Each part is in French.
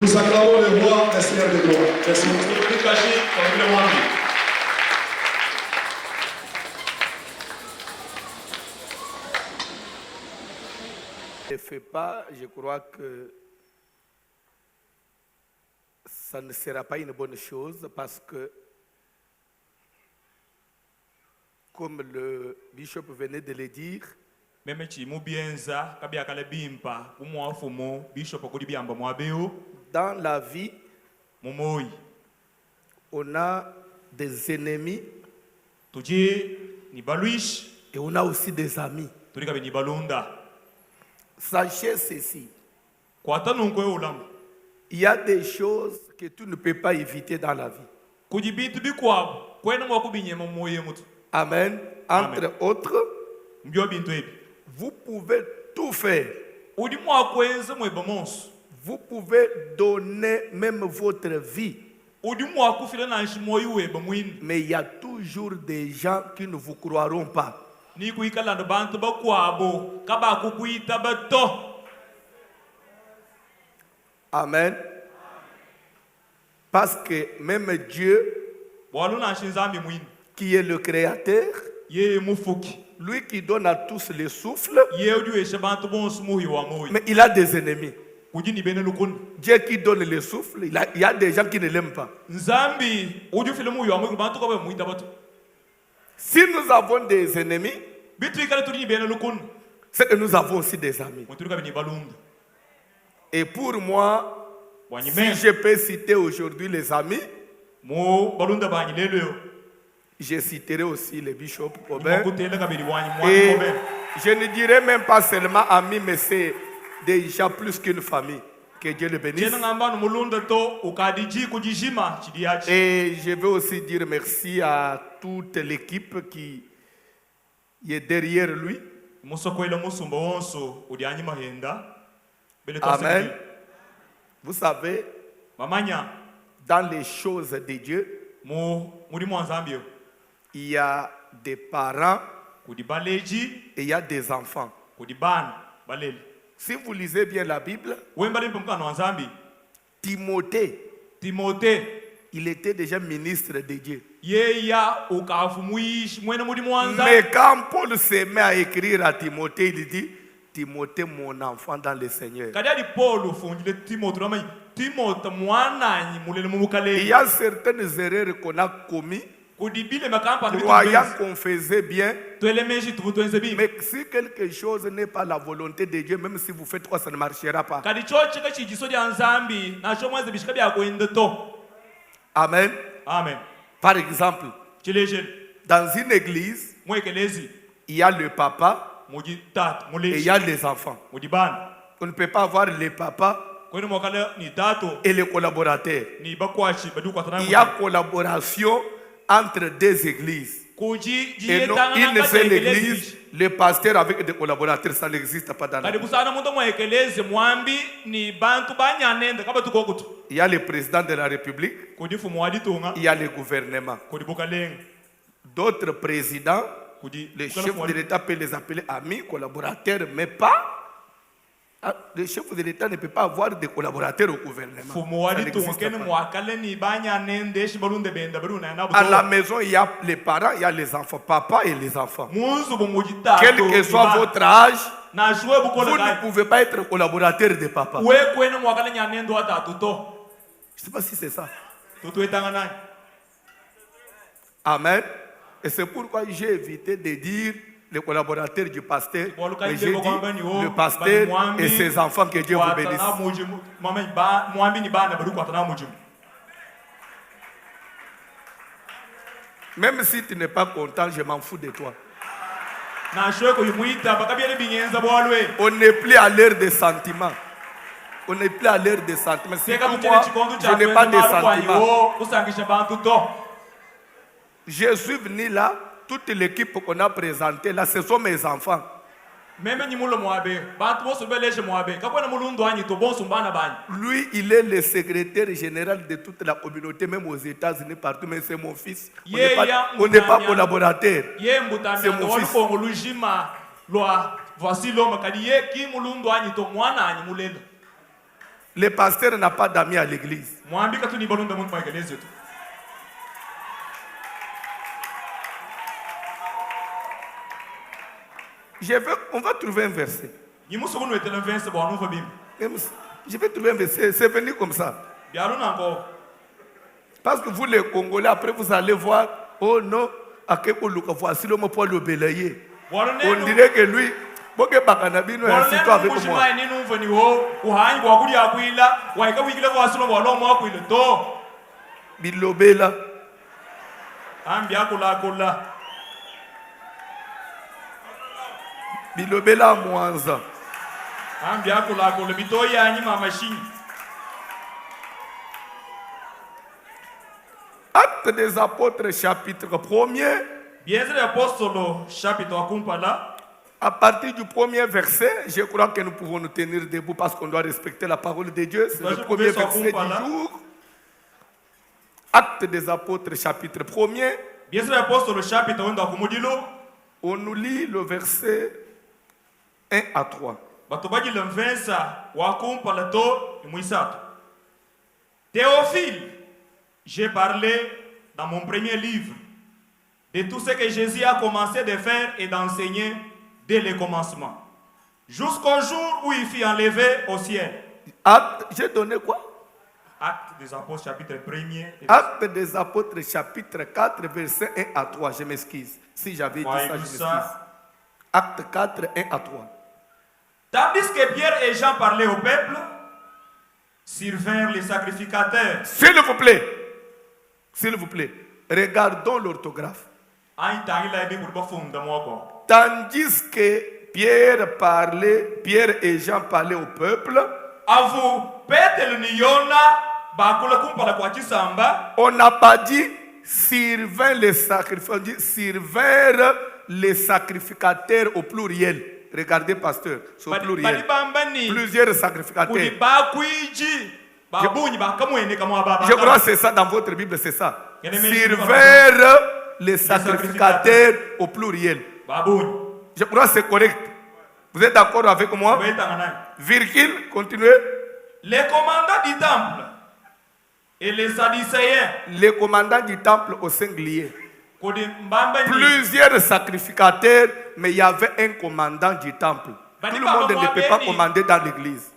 Nous acclamons le roi, le Seigneur de gloire. Merci. Ne fait pas, je crois que ça ne sera pas une bonne chose parce que, comme le bishop venait de le dire, dans la vie, on a des ennemis et on a aussi des amis. Sachez ceci. Il y a des choses que tu ne peux pas éviter dans la vie. Amen. Entre autres, vous pouvez tout faire. Vous pouvez donner même votre vie. Mais il y a toujours des gens qui ne vous croiront pas. Amen. Parce que même Dieu, qui est le créateur, lui qui donne à tous le souffle, mais il a des ennemis. Dieu qui donne le souffle, il y a des gens qui ne l'aiment pas. Si nous avons des ennemis, c'est que nous avons aussi des amis. Et pour moi, si je peux citer aujourd'hui les amis, je citerai aussi le bishop Robert. Et je ne dirai même pas seulement amis, mais c'est déjà plus qu'une famille. Que Dieu le bénisse. Et je veux aussi dire merci à toute l'équipe qui est derrière lui. Amen. Vous savez, dans les choses de Dieu, il y a des parents et il y a des enfants. Si vous lisez bien la Bible, Timothée, il était déjà ministre de Dieu. Mais quand Paul se met à écrire à Timothée, il dit, Timothée, mon enfant dans le Seigneur. Il y a certaines erreurs qu'on a commises, croyant qu'on faisait bien, mais si quelque chose n'est pas la volonté de Dieu, même si vous faites quoi, ça ne marchera pas. Amen. Amen. Par exemple, dans une église, il y a le papa et il y a les enfants. On ne peut pas avoir le papa et les collaborateurs. Il y a collaboration entre deux églises. Et non une seule église, le pasteur avec des collaborateurs, ça n'existe pas dans la vie. Il y a le président de la République, il y a le gouvernement. D'autres présidents, le chef de l'État peut les appeler amis, collaborateurs, mais pas. Le chef de l'État ne peut pas avoir des collaborateurs au gouvernement. Ça n'existe pas. À la maison, il y a les parents, il y a les enfants, papa et les enfants. Quel que soit votre âge, vous ne pouvez pas être collaborateur de papa. Je ne sais pas si c'est ça. Amen. Et c'est pourquoi j'ai évité de dire les collaborateurs du pasteur, mais j'ai dit le pasteur et ses enfants, que Dieu vous bénisse. Même si tu n'es pas content, je m'en fous de toi. On n'est plus à l'ère des sentiments. On n'est plus à l'ère des sentiments. Si pour moi, je n'ai pas de sentiments. Je suis venu là, toute l'équipe qu'on a présentée là, ce sont mes enfants. Lui, il est le secrétaire général de toute la communauté, même aux États-Unis, partout, mais c'est mon fils. On n'est pas collaborateur. C'est mon fils. Le pasteur n'a pas d'amis à l'église. On va trouver un verset. Je vais trouver un verset. C'est venu comme ça. Parce que vous les Congolais, après vous allez voir, oh non, voici le mot pour le belayer. On dirait que lui, avec moi. Bilobela. Bilobela Mwanza. Actes des apôtres, chapitre 1er. À partir du premier verset, je crois que nous pouvons nous tenir debout parce qu'on doit respecter la parole de Dieu. C'est le premier verset du jour. Actes des apôtres, chapitre 1er. On nous lit le verset 1 à 3. Théophile, j'ai parlé dans mon premier livre de tout ce que Jésus a commencé de faire et d'enseigner dès le commencement, jusqu'au jour où il fut enlevé au ciel. J'ai donné quoi? Actes des apôtres, chapitre 1er. Actes des apôtres, chapitre 4, verset 1 à 3. Je m'excuse. Si j'avais dit ça, je m'excuse. Acte 4, 1 à 3. Tandis que Pierre et Jean parlaient au peuple, survinrent les sacrificateurs. S'il vous plaît, regardons l'orthographe. Tandis que Pierre et Jean parlaient au peuple, on n'a pas dit survinrent les sacrificateurs, on dit survinrent les sacrificateurs au pluriel. Regardez, pasteur, c'est au pluriel. Plusieurs sacrificateurs. Je crois que c'est ça dans votre Bible, c'est ça. Survinrent les sacrificateurs au pluriel. Je crois que c'est correct. Vous êtes d'accord avec moi? Virgule, continuez. Les commandants du temple et les Sadducéens. Les commandants du temple au singulier. Plusieurs sacrificateurs, mais il y avait un commandant du temple. Tout le monde ne peut pas commander dans l'église.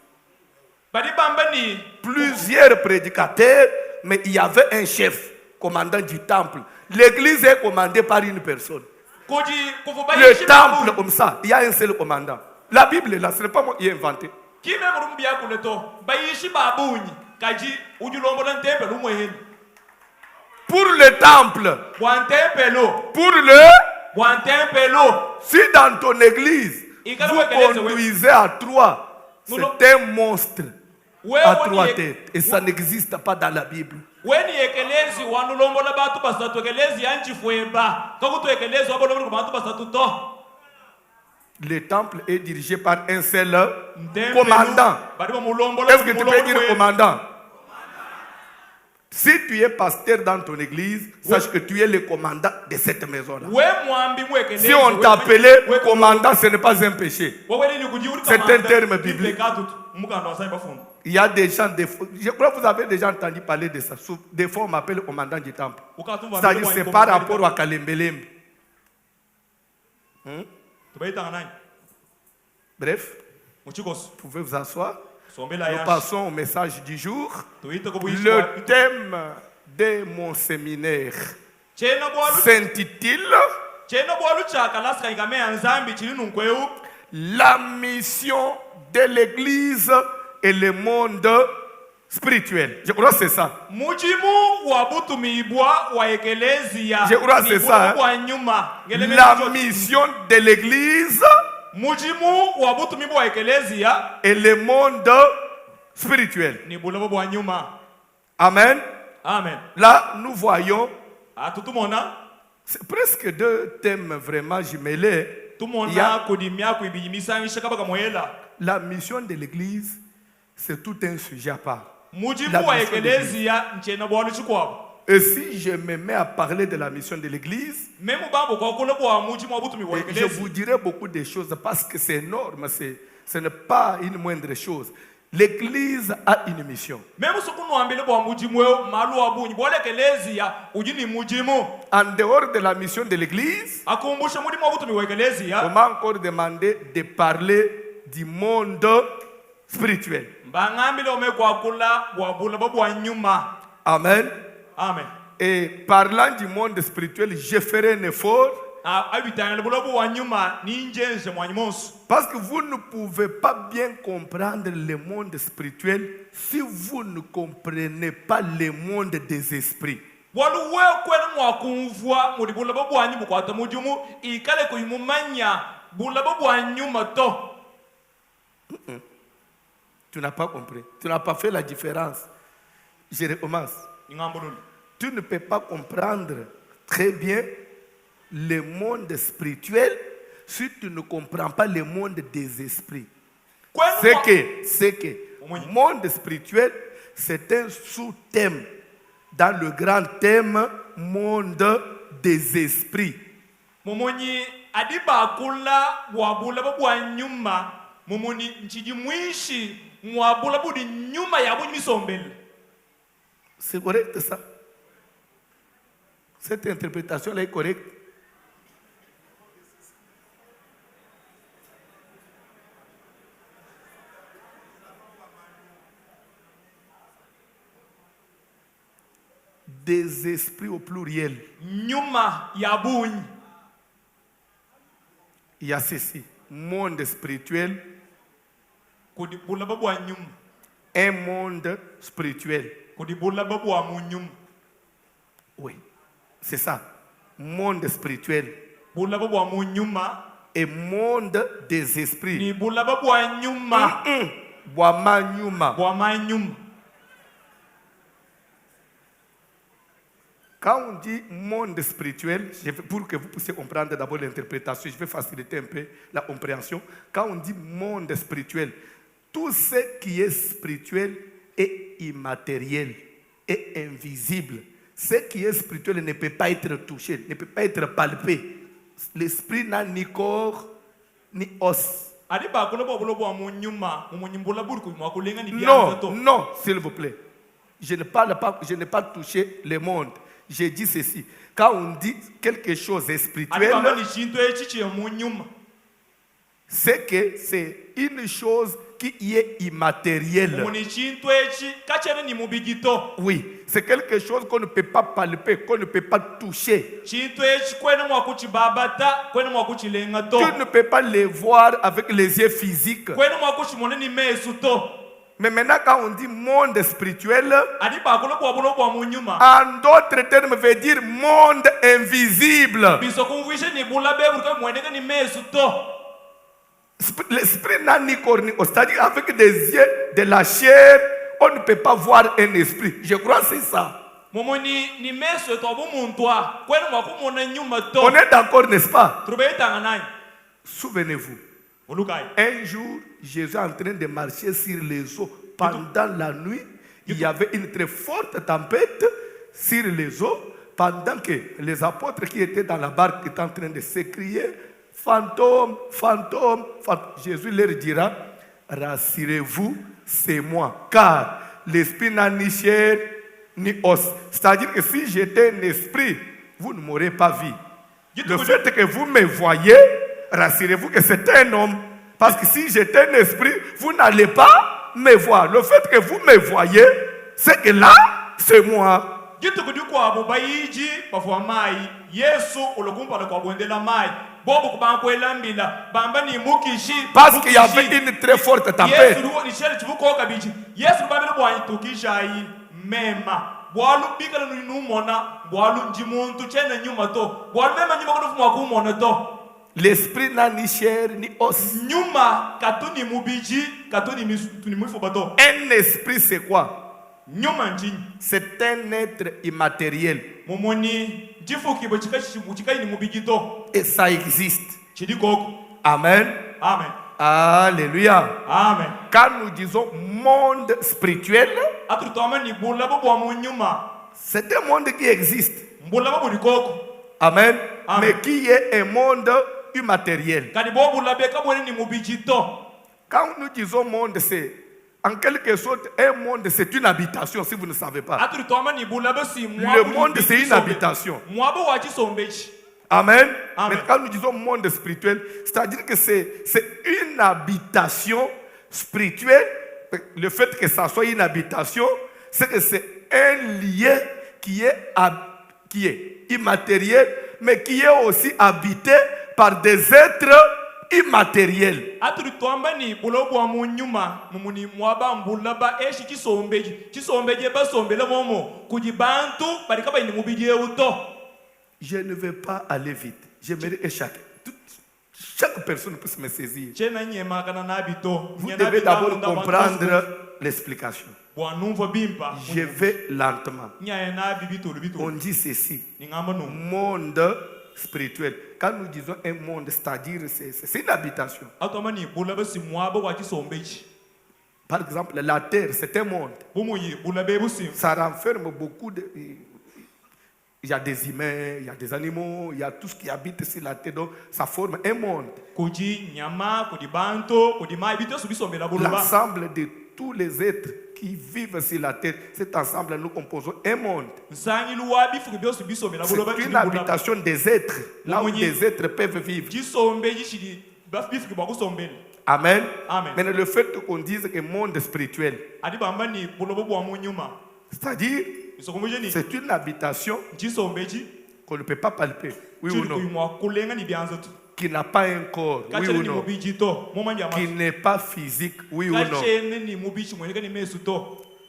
Plusieurs prédicateurs, mais il y avait un chef, commandant du temple. L'église est commandée par une personne. Le temple, comme ça, il y a un seul commandant. La Bible est là, ce n'est pas moi qui ai inventé. Pour le temple, si dans ton église, vous conduisez à 3, c'est un monstre à 3 têtes. Et ça n'existe pas dans la Bible. Le temple est dirigé par un seul commandant. Est-ce que tu peux dire commandant? Si tu es pasteur dans ton église, sache que tu es le commandant de cette maison-là. Si on t'appelait commandant, ce n'est pas un péché. C'est un terme biblique. Il y a des gens, je crois que vous avez déjà entendu parler de ça. Des fois, on m'appelle commandant du temple. C'est-à-dire que ce n'est pas rapport à Kalembelembe. Bref, vous pouvez vous asseoir. Nous passons au message du jour. Le thème de mon séminaire s'intitule La mission de l'Église et le monde spirituel. Je crois que c'est ça. Je crois que c'est ça. La mission de l'Église et le monde spirituel. Amen. Amen. Là, nous voyons c'est presque deux thèmes vraiment jumelés. Il y a la mission de l'Église, c'est tout un sujet à part. Et si je me mets à parler de la mission de l'Église, je vous dirai beaucoup de choses parce que c'est énorme, ce n'est pas une moindre chose. L'église a une mission. En dehors de la mission de l'église, on m'a encore demandé de parler du monde spirituel. Amen. Amen. Et parlant du monde spirituel, je ferai un effort. Parce que vous ne pouvez pas bien comprendre le monde spirituel si vous ne comprenez pas le monde des esprits. Tu n'as pas compris. Tu n'as pas fait la différence. Je recommence. Tu ne peux pas comprendre très bien le monde spirituel si tu ne comprends pas le monde des esprits. C'est que le monde spirituel, c'est un sous-thème dans le grand thème monde des esprits. C'est correct ça? Cette interprétation-là est correcte? Des esprits au pluriel. Il y a ceci. Monde spirituel. Un monde spirituel. Oui, c'est ça. Monde spirituel. Et monde des esprits. Quand on dit monde spirituel, pour que vous puissiez comprendre d'abord l'interprétation, je vais faciliter un peu la compréhension. Quand on dit monde spirituel, tout ce qui est spirituel est immatériel, est invisible. Ce qui est spirituel ne peut pas être touché, ne peut pas être palpé. L'esprit n'a ni corps, ni os. Non, s'il vous plaît. Je n'ai pas touché le monde. J'ai dit ceci. Quand on dit quelque chose est spirituel, c'est que c'est une chose qui est immatérielle. Oui, c'est quelque chose qu'on ne peut pas palper, qu'on ne peut pas toucher. Tu ne peux pas le voir avec les yeux physiques. Mais maintenant, quand on dit monde spirituel, en d'autres termes, veut dire monde invisible. L'esprit n'a ni corps ni os. C'est-à-dire, avec des yeux de la chair, on ne peut pas voir un esprit. Je crois que c'est ça. On est d'accord, n'est-ce pas? Souvenez-vous. Un jour, Jésus est en train de marcher sur les eaux. Pendant la nuit, il y avait une très forte tempête sur les eaux. Pendant que les apôtres qui étaient dans la barque étaient en train de s'écrier, fantôme, fantôme, fantôme. Jésus leur dira, rassurez-vous, c'est moi. Car l'esprit n'a ni chair ni os. C'est-à-dire que si j'étais un esprit, vous ne m'aurez pas vu. Le fait que vous me voyez, rassurez-vous que c'est un homme. Parce que si j'étais un esprit, vous n'allez pas me voir. Le fait que vous me voyez, c'est que là, c'est moi. Parce qu'il y avait une très forte tempête. L'esprit n'a ni chair ni os. Un esprit, c'est quoi? C'est un être immatériel. Et ça existe. Amen. Amen. Alléluia. Amen. Quand nous disons monde spirituel, c'est un monde qui existe. Amen. Amen. Mais qui est un monde immatériel. Quand nous disons monde, c'est En quelque sorte, un monde, c'est une habitation, si vous ne savez pas. Le monde, c'est une habitation. Amen. Mais quand nous disons monde spirituel, c'est-à-dire que c'est une habitation spirituelle. Le fait que ça soit une habitation, c'est que c'est un lien qui est immatériel, mais qui est aussi habité par des êtres immatériel. Je ne vais pas aller vite. J'aimerais que chaque personne puisse me saisir. Vous devez d'abord comprendre l'explication. Je vais lentement. On dit ceci. Monde spirituel. Quand nous disons un monde, c'est-à-dire c'est une habitation. Par exemple, la terre, c'est un monde. Ça renferme beaucoup de... Il y a des humains, il y a des animaux, il y a tout ce qui habite sur la terre. Donc, ça forme un monde. L'ensemble de tous les êtres qui vivent sur la terre, cet ensemble, nous composons un monde. C'est une habitation des êtres, là où des êtres peuvent vivre. Amen. Mais le fait qu'on dise que monde spirituel, c'est-à-dire, c'est une habitation qu'on ne peut pas palper, oui ou non, qui n'a pas un corps, oui ou non, qui n'est pas physique, oui ou non.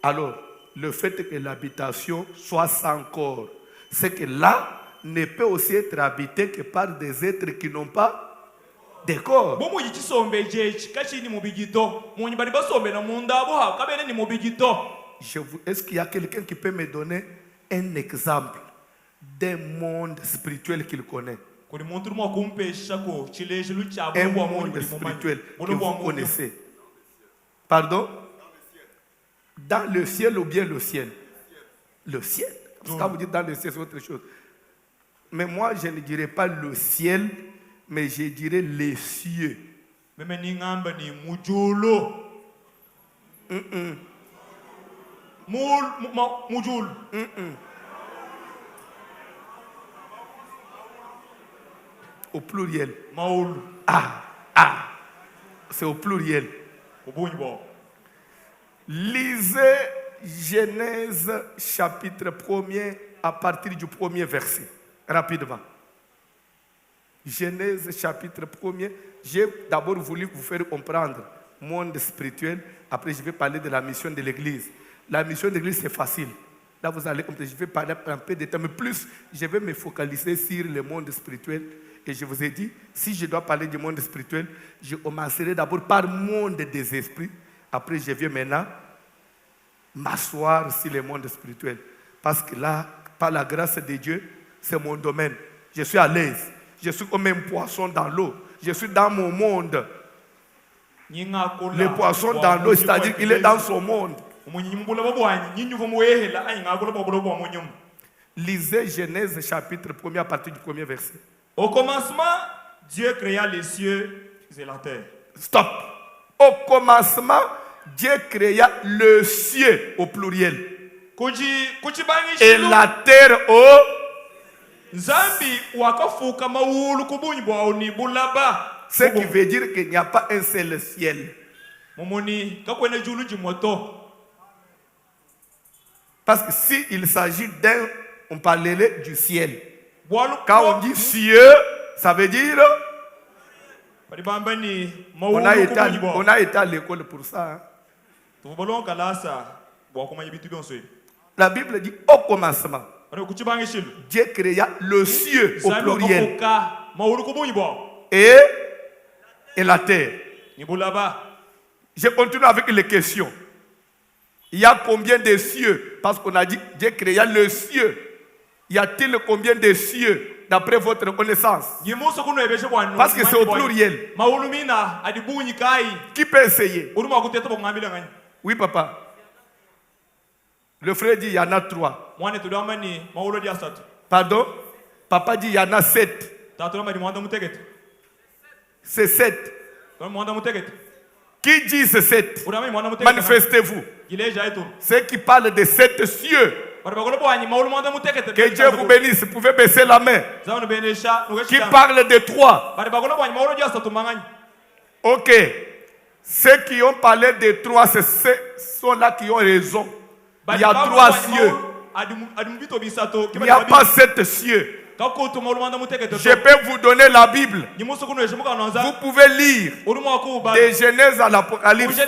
Alors, le fait que l'habitation soit sans corps, c'est que là, ne peut aussi être habité que par des êtres qui n'ont pas de corps. Est-ce qu'il y a quelqu'un qui peut me donner un exemple d'un monde spirituel qu'il connaît? Un monde spirituel que vous connaissez. Pardon? Dans le ciel ou bien le ciel? Le ciel. Parce que quand vous dites dans le ciel, c'est autre chose. Mais moi, je ne dirais pas le ciel, mais je dirais les cieux. Au pluriel. C'est au pluriel. Lisez Genèse chapitre 1er à partir du premier verset. Rapidement. Genèse chapitre 1er. J'ai d'abord voulu vous faire comprendre monde spirituel. Après, je vais parler de la mission de l'Église. La mission de l'Église, c'est facile. Là, vous allez comprendre. Je vais parler un peu de temps. Mais plus, je vais me focaliser sur le monde spirituel. Et je vous ai dit, si je dois parler du monde spirituel, je commencerai d'abord par monde des esprits. Après, je viens maintenant m'asseoir sur le monde spirituel. Parce que là, par la grâce de Dieu, c'est mon domaine. Je suis à l'aise. Je suis comme un poisson dans l'eau. Je suis dans mon monde. Le poisson dans l'eau, c'est-à-dire qu'il est dans son monde. Lisez Genèse chapitre 1er à partir du premier verset. Au commencement, Dieu créa les cieux et la terre. Stop. Au commencement, Dieu créa le ciel au pluriel. Et la terre au... Ce qui veut dire qu'il n'y a pas un seul ciel. Parce que s'il s'agit d'un, on parlerait du ciel. Quand on dit cieux, ça veut dire... On a été à l'école pour ça. La Bible dit au commencement. Dieu créa le ciel au pluriel. Et la terre. Je continue avec les questions. Il y a combien de cieux? Parce qu'on a dit Dieu créa le ciel. Y a-t-il combien de cieux d'après votre connaissance? Parce que c'est au pluriel. Qui peut essayer? Oui, papa. Le frère dit il y en a 3. Pardon? Papa dit il y en a 7. C'est 7. Qui dit c'est 7? Manifestez-vous. Ceux qui parlent de 7 cieux. Que Dieu vous bénisse. Vous pouvez baisser la main. Qui parle de 3. Ok. Ceux qui ont parlé de 3, ce sont là qui ont raison. Il y a 3 cieux. Il n'y a pas 7 cieux. Je peux vous donner la Bible. Vous pouvez lire de Genèse à l'Apocalypse.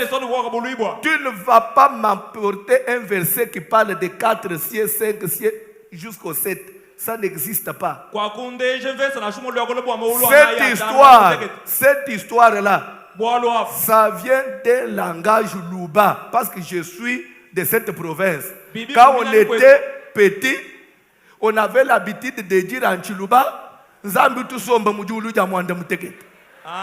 Tu ne vas pas m'apporter un verset qui parle de 4 cieux, 5 cieux jusqu'au 7. Ça n'existe pas. Cette histoire-là, ça vient d'un langage louba. Parce que je suis de cette province. Quand on était petit, on avait l'habitude de dire en Chiluba,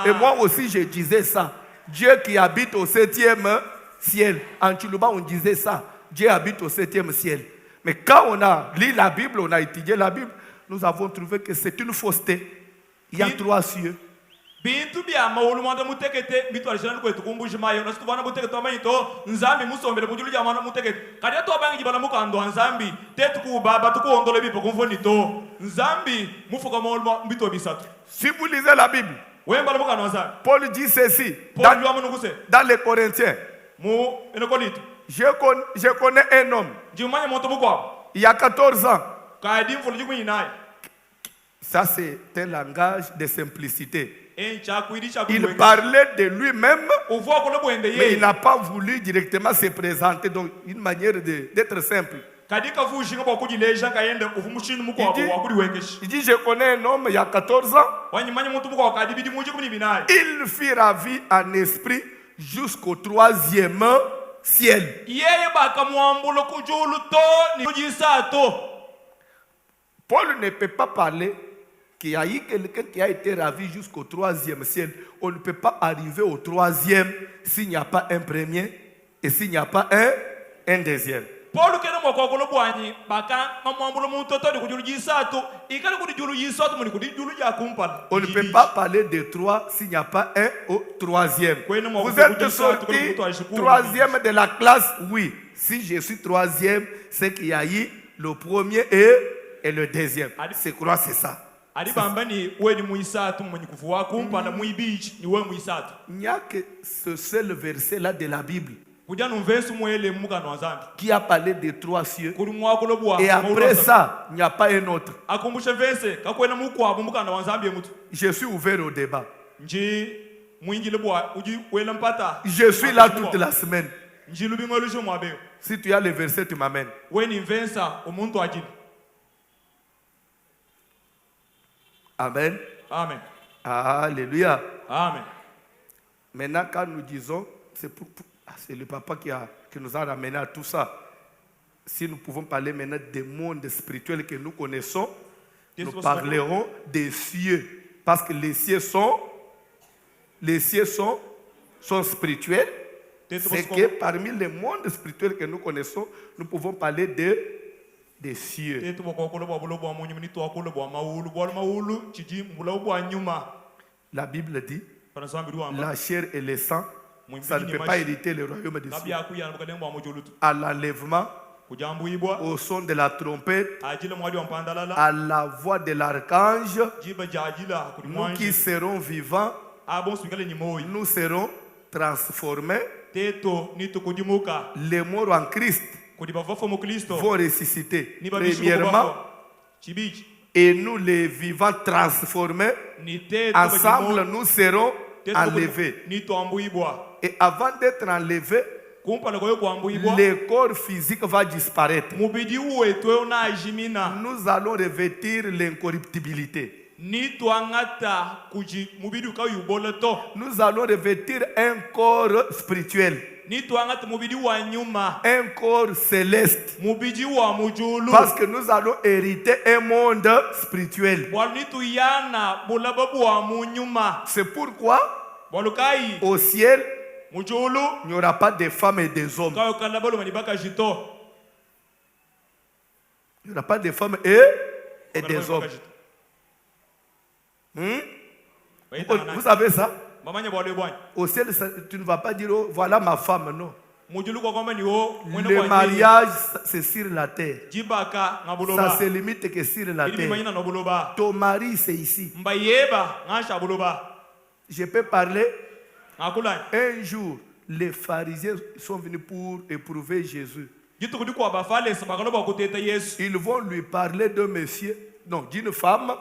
et moi aussi je disais ça. Dieu qui habite au 7e ciel. En Chiluba on disait ça. Dieu habite au 7e ciel. Mais quand on a lu la Bible, on a étudié la Bible, nous avons trouvé que c'est une fausseté. Il y a 3 cieux. Bintu bya maulumanda mutekete bitu alishana kwetu kumbushima yo nasituvana mutekete amanyito nzambi musombele kunjulu ya mana mutekete kadi to bangi bana mukando nzambi tetu ku baba tukuondole bipo kumvonito nzambi mufuka mauluma bitu bisatu. Si vous lisez la Bible, Paul dit ceci dans les Corinthiens. Je connais un homme. Il y a 14 ans. Ça c'est un langage de simplicité. Il parlait de lui-même, mais il n'a pas voulu directement se présenter. Donc une manière d'être simple. Il dit, je connais un homme il y a 14 ans. Il fut ravi en esprit jusqu'au 3e ciel. Paul ne peut pas parler qu'il y a eu quelqu'un qui a été ravi jusqu'au 3e ciel. On ne peut pas arriver au 3e s'il n'y a pas un premier et s'il n'y a pas un deuxième. On ne peut pas parler de 3 s'il n'y a pas un au 3e. Vous êtes sorti 3e de la classe, oui. Si je suis 3e, c'est qu'il y a eu le premier et le deuxième. C'est quoi, c'est ça. Il n'y a que ce seul verset-là de la Bible qui a parlé de 3 cieux. Et après ça, il n'y a pas un autre. Je suis ouvert au débat. Je suis là toute la semaine. Si tu as le verset, tu m'amènes. Amen. Amen. Alléluia. Amen. Maintenant, quand nous disons, c'est le papa qui nous a ramené à tout ça. Si nous pouvons parler maintenant des mondes spirituels que nous connaissons, nous parlerons des cieux. Parce que les cieux sont spirituels. C'est que parmi les mondes spirituels que nous connaissons, nous pouvons parler des cieux. La Bible dit, la chair et le sang, ça ne peut pas hériter le royaume des cieux. À l'enlèvement, au son de la trompette, à la voix de l'archange, nous qui serons vivants, nous serons transformés. Les morts en Christ vont ressusciter premièrement, et nous les vivants transformés, ensemble nous serons enlevés. Et avant d'être enlevés, le corps physique va disparaître. Nous allons revêtir l'incorruptibilité. Nous allons revêtir un corps spirituel, un corps céleste, parce que nous allons hériter un monde spirituel. C'est pourquoi au ciel il n'y aura pas de femmes et des hommes. Il n'y aura pas de femmes et des hommes. Vous savez ça? Au ciel, tu ne vas pas dire, oh, voilà ma femme, non. Le Le mariage, c'est sur la terre. Ça se limite que sur la terre. Ton mari, c'est ici. Je peux parler. Un jour, les pharisiens sont venus pour éprouver Jésus. Ils vont lui parler d'un monsieur, non, d'une femme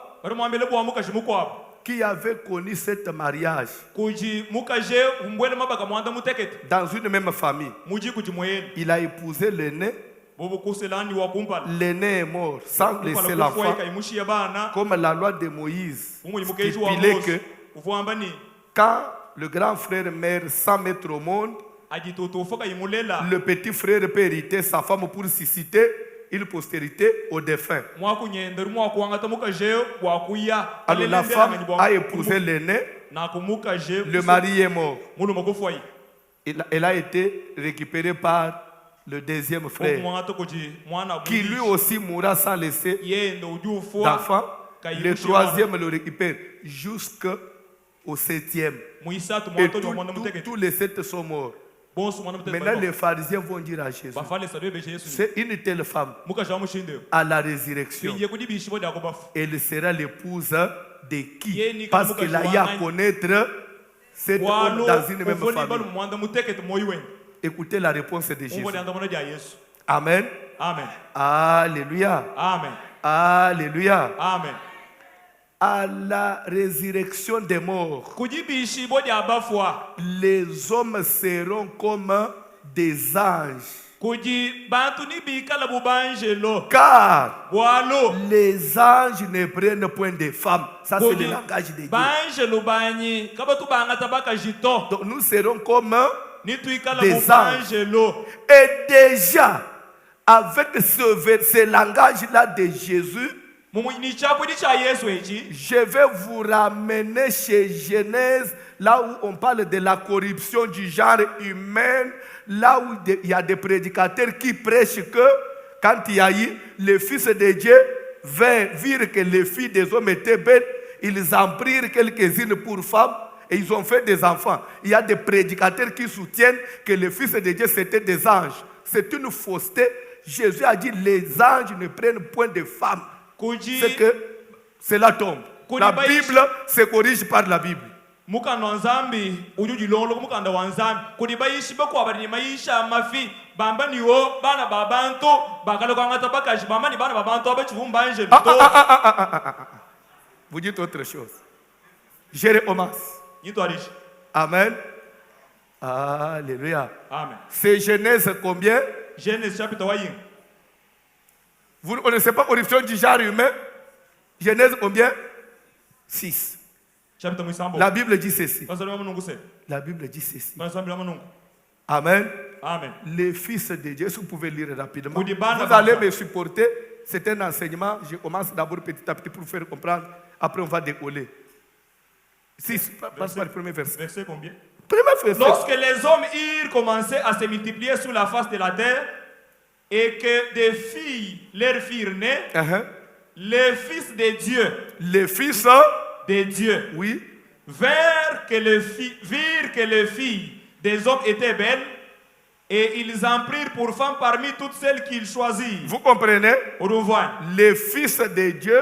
qui avait connu cet mariage dans une même famille. Il a épousé l'aîné. L'aîné est mort sans laisser l'enfant. Comme la loi de Moïse stipulait que quand le grand frère meurt sans mettre au monde, le petit frère peut hériter sa femme pour susciter une postérité au défunt. Alors la femme a épousé l'aîné, le mari est mort. Elle a été récupérée par le deuxième frère, qui lui aussi mourra sans laisser d'enfant. Le troisième le récupère jusqu'au septième. Et tous les sept sont morts. Maintenant, les pharisiens vont dire à Jésus, c'est une telle femme, à la résurrection, elle sera l'épouse de qui? Parce qu'elle a eu à connaître cette homme dans une même famille. Écoutez la réponse de Jésus. Amen. Amen. Alléluia. Amen. Alléluia. Amen. À la résurrection des morts, les hommes seront comme des anges. Car les anges ne prennent point de femmes. Ça, c'est le langage de Dieu. Donc, nous serons comme des anges. Et déjà, avec ce langage-là de Jésus, je vais vous ramener chez Genèse, là où on parle de la corruption du genre humain, là où il y a des prédicateurs qui prêchent que quand il y a eu le Fils de Dieu, virent que les filles des hommes étaient belles, ils en prirent quelques-unes pour femmes et ils ont fait des enfants. Il y a des prédicateurs qui soutiennent que le Fils de Dieu c'était des anges. C'est une fausseté. Jésus a dit les anges ne prennent point de femmes. C'est que cela tombe. La Bible se corrige par la Bible. Vous dites autre chose. Jéréomas. Amen. Alléluia. Amen. C'est Genèse combien? Genèse chapitre 1. Vous ne connaissez pas corruption du genre humain? Genèse combien? 6. La Bible dit ceci. La Bible dit ceci. Amen. Amen. Les fils de Dieu, si vous pouvez lire rapidement, vous allez me supporter. C'est un enseignement. Je commence d'abord petit à petit pour faire comprendre. Après, on va décoller. 6. Passe par le premier verset. Verset combien? Premier verset. Lorsque les hommes eurent commencé à se multiplier sur la face de la terre, et que des filles leur firent naître, les fils de Dieu, les fils de Dieu, oui, virent que les filles des hommes étaient belles, et ils en prirent pour femmes parmi toutes celles qu'ils choisirent. Vous comprenez? Les fils de Dieu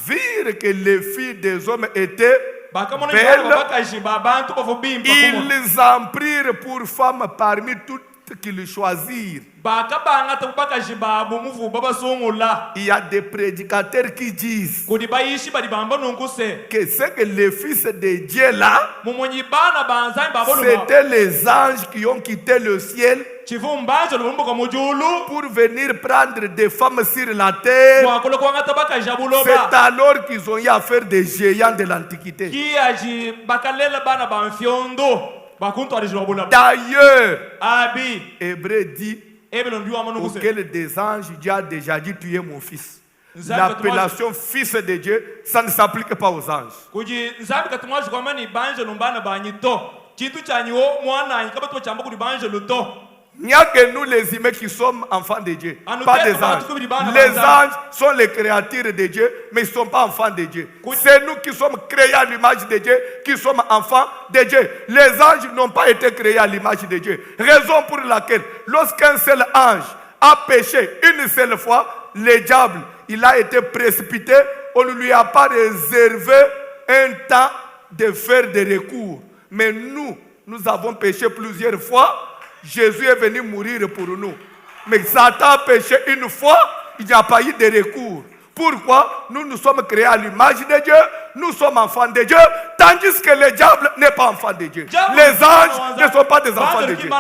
virent que les filles des hommes étaient belles, ils en prirent pour femmes parmi toutes qu'ils choisirent. Il y a des prédicateurs qui disent que c'est que les fils de Dieu là, c'était les anges qui ont quitté le ciel pour venir prendre des femmes sur la terre. C'est alors qu'ils ont eu à faire des géants de l'Antiquité. D'ailleurs, Hébreu dit auquel des anges Dieu a déjà dit tu es mon fils. L'appellation fils de Dieu, ça ne s'applique pas aux anges. Il n'y a que nous les humains qui sommes enfants de Dieu, Anu pas te- des ba- anges. tu- ba- Les ba- anges sont les créatures de Dieu, mais ils ne sont pas enfants de Dieu. C'est nous qui sommes créés à l'image de Dieu, qui sommes enfants de Dieu. Les anges n'ont pas été créés à l'image de Dieu. Raison pour laquelle, lorsqu'un seul ange a péché une seule fois, le diable, il a été précipité, on ne lui a pas réservé un temps de faire des recours. Mais nous avons péché plusieurs fois. Jésus est venu mourir pour nous. Mais Satan a péché une fois, il n'y a pas eu de recours. Pourquoi? Nous sommes créés à l'image de Dieu, nous sommes enfants de Dieu, tandis que le diable n'est pas enfant de Dieu. Les anges ne sont pas des enfants de Dieu.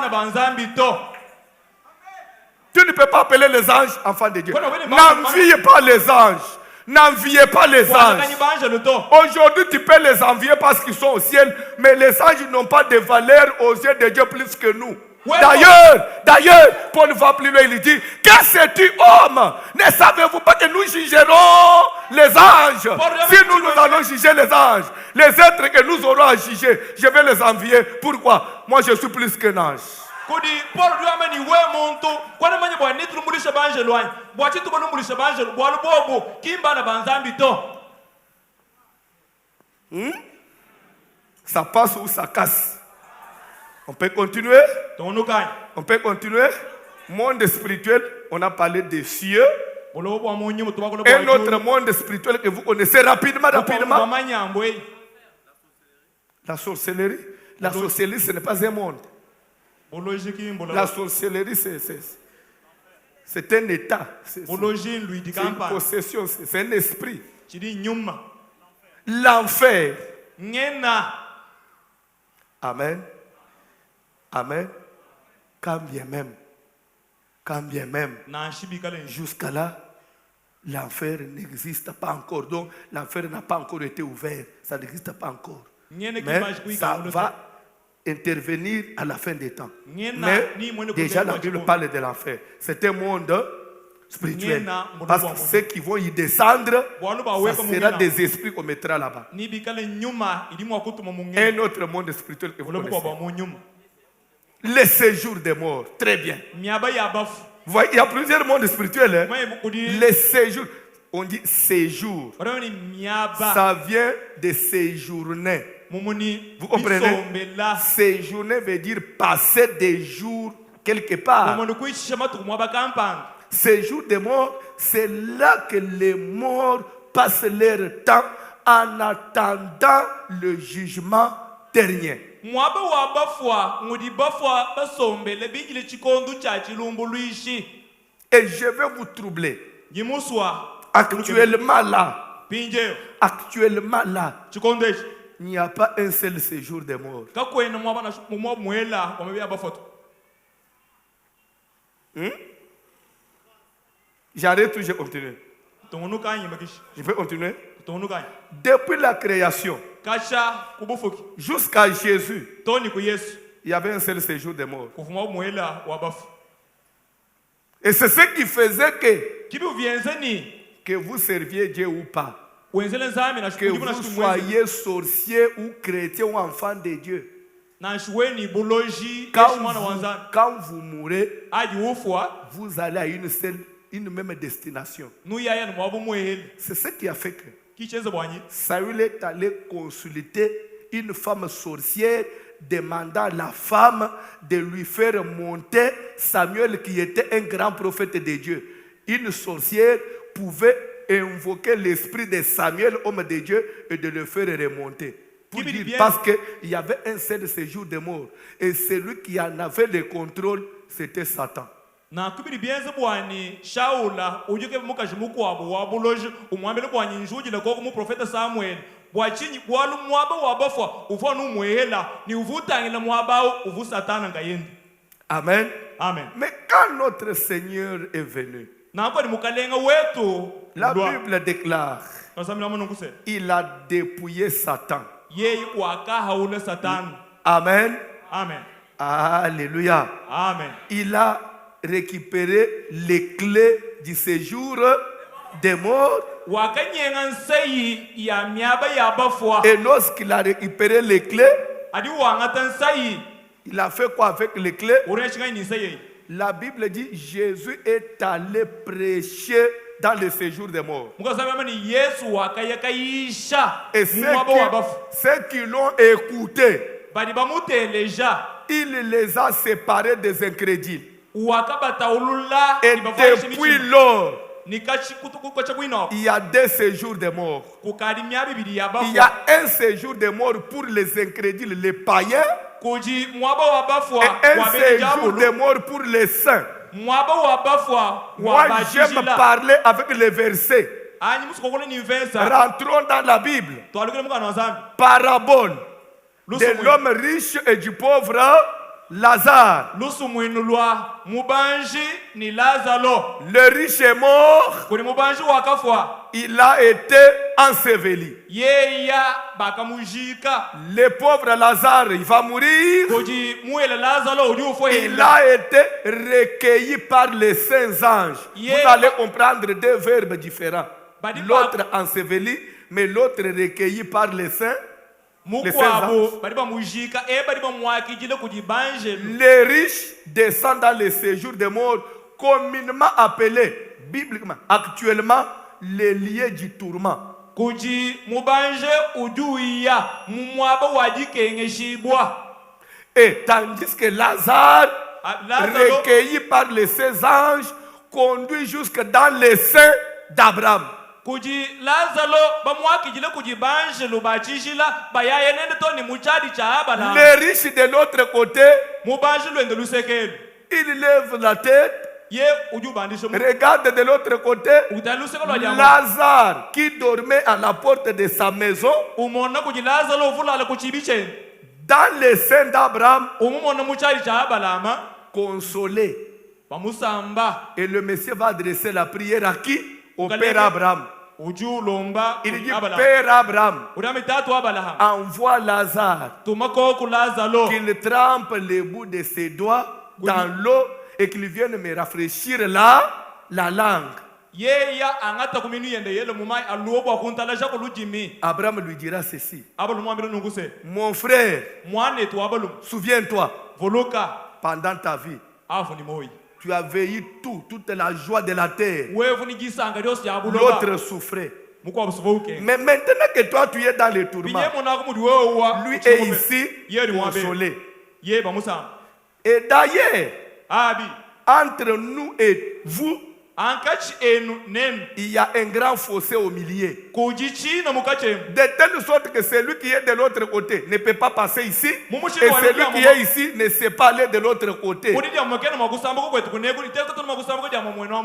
Tu ne peux pas appeler les anges enfants de Dieu. N'enviez pas les anges. N'enviez pas les anges. Aujourd'hui, tu peux les envier parce qu'ils sont au ciel, mais les anges n'ont pas de valeur aux yeux de Dieu plus que nous. D'ailleurs, Paul va plus loin, il dit, que sais-tu, homme? Ne savez-vous pas que nous jugerons les anges? Si nous allons juger les anges, les êtres que nous aurons à juger, je vais les envier. Pourquoi? Moi, je suis plus qu'un ange. Ça passe ou ça casse? On peut continuer? On peut continuer? Monde spirituel, on a parlé des cieux. Un autre monde spirituel que vous connaissez rapidement. La sorcellerie. La sorcellerie, ce n'est pas un monde. La sorcellerie, c'est un état. C'est une possession, c'est un esprit. L'enfer. Amen. Amen. Quand bien même, jusqu'à là, l'enfer n'existe pas encore. Donc, l'enfer n'a pas encore été ouvert. Ça n'existe pas encore. Mais ça va intervenir à la fin des temps. Mais déjà, la Bible parle de l'enfer. C'est un monde spirituel. Parce que ceux qui vont y descendre, ça sera des esprits qu'on mettra là-bas. Un autre monde spirituel que vous connaissez. Le séjour des morts. Très bien. Vous voyez, il y a plusieurs mondes spirituels. Le séjour. On dit séjour. Ça vient de séjourner. Vous comprenez? Séjourner veut dire passer des jours quelque part. Séjour des morts, c'est là que les morts passent leur temps en attendant le jugement dernier. Et je vais vous troubler. Actuellement là, il n'y a pas un seul séjour des morts. J'arrête ou je continue? Je vais continuer. Depuis la création jusqu'à Jésus, il y avait un seul séjour des morts. Et c'est ce qui faisait que vous serviez Dieu ou pas, que vous soyez sorcier ou chrétien ou enfant de Dieu. Quand vous mourrez, vous allez à une même destination. C'est ce qui a fait que Saül est allé consulter une femme sorcière, demandant à la femme de lui faire monter Samuel, qui était un grand prophète de Dieu. Une sorcière pouvait invoquer l'esprit de Samuel, homme de Dieu, et de le faire remonter. Pour dire, parce qu'il y avait un seul séjour de mort. Et celui qui en avait le contrôle, c'était Satan. Amen. Amen. Mais quand notre Seigneur est venu, la Bible déclare, il a dépouillé Satan. Amen. Amen. Alléluia. Amen. Il a récupéré les clés du séjour des morts. Et lorsqu'il a récupéré les clés, il a fait quoi avec les clés? La Bible dit Jésus est allé prêcher dans le séjour des morts. Et ceux qui l'ont écouté, il les a séparés des incrédules. Et depuis lors, il y a des séjours des morts. Il y a un séjour des morts pour les incrédules, les païens, et un séjour des morts pour les saints. Moi, j'aime parler avec les versets. Rentrons dans la Bible. Parabole de l'homme riche et du pauvre Lazare. Le riche est mort. Il a été enseveli. Le pauvre Lazare, il va mourir. Il a été recueilli par les saints anges. Vous allez comprendre deux verbes différents. L'autre enseveli, mais l'autre recueilli par les saints. Les riches descendent dans le séjour des morts, communément appelés, bibliquement, actuellement, les lieux du tourment. Et tandis que Lazare, recueilli par les 16 anges, conduit jusque dans les seins d'Abraham. Les riches de l'autre côté, ils lèvent la tête, regardent de l'autre côté Lazare qui dormait à la porte de sa maison, dans les seins d'Abraham, consolé. Et le Messie va adresser la prière à qui? Au Père Abraham. Il dit, Père Abraham, envoie Lazare, qu'il trempe les bouts de ses doigts dans l'eau et qu'il vienne me rafraîchir la langue. Abraham lui dira ceci: mon frère, souviens-toi, pendant ta vie, tu as veillé toute la joie de la terre. L'autre souffrait. Mais maintenant que toi tu es dans le tourment, lui est ici consolé. Et d'ailleurs, entre nous et vous, il y a un grand fossé au milieu. De telle sorte que celui qui est de l'autre côté ne peut pas passer ici, et celui qui est ici ne sait pas aller de l'autre côté.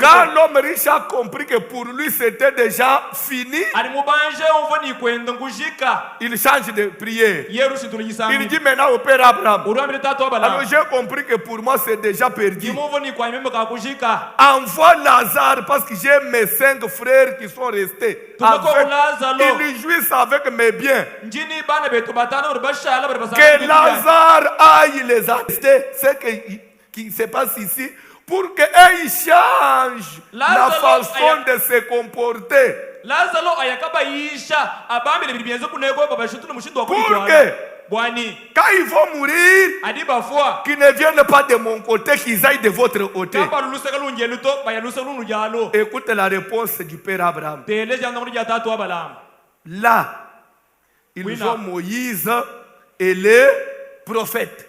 Quand l'homme riche a compris que pour lui c'était déjà fini, il change de prière. Il dit maintenant au Père Abraham: alors j'ai compris que pour moi c'est déjà perdu. Envoie Lazare, parce que j'ai mes 5 frères qui sont restés. Ils jouissent avec mes biens. Que Lazare aille les assister, ce qui se passe ici, pour qu'ils changent la façon de se comporter. Pour que quand ils vont mourir, qu'ils ne viennent pas de mon côté, qu'ils aillent de votre côté. Écoute la réponse du Père Abraham. Là, ils ont Moïse et les prophètes.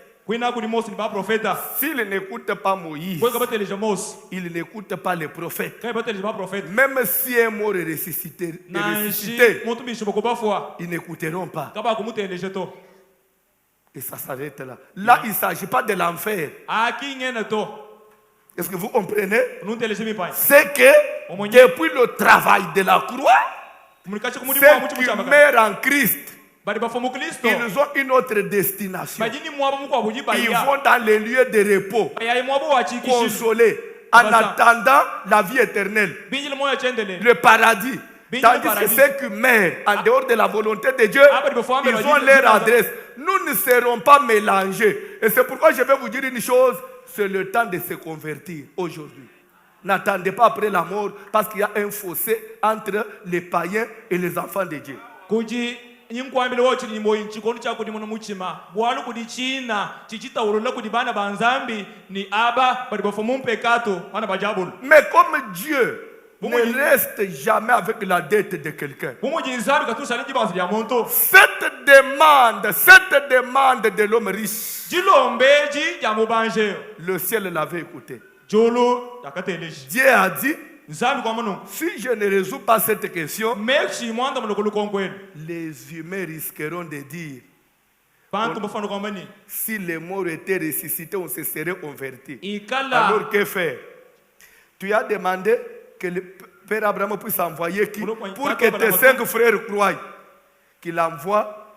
S'ils n'écoutent pas Moïse, ils n'écoutent pas les prophètes. Même si un mort est ressuscité, ils n'écouteront pas. Et ça s'arrête là. Là, il ne s'agit pas de l'enfer. Est-ce que vous comprenez? C'est que depuis le travail de la croix, ceux qui meurent en Christ, ils ont une autre destination. Ils vont dans les lieux de repos, consolés, en attendant la vie éternelle, le paradis. Tandis que ceux qui meurent en dehors de la volonté de Dieu, ils ont leur adresse. Nous ne serons pas mélangés. Et c'est pourquoi je vais vous dire une chose: c'est le temps de se convertir aujourd'hui. N'attendez pas après la mort, parce qu'il y a un fossé entre les païens et les enfants de Dieu. nyinkwambile wo chini moyi chikondo chako ni muchima bwalo kudi china chichita ulola kudi bana banzambi ni aba bali bafomu mpekato bana bajabul. Mais comme Dieu ne reste jamais avec la dette de quelqu'un. Cette demande de l'homme riche, le ciel l'avait écouté. Dieu a dit, si je ne résous pas cette question, les humains risqueront de dire, si les morts étaient ressuscités, on se serait convertis. Alors que faire? Tu as demandé que le Père Abraham puisse envoyer qui? Pour que tes 5 frères croient. Qu'il envoie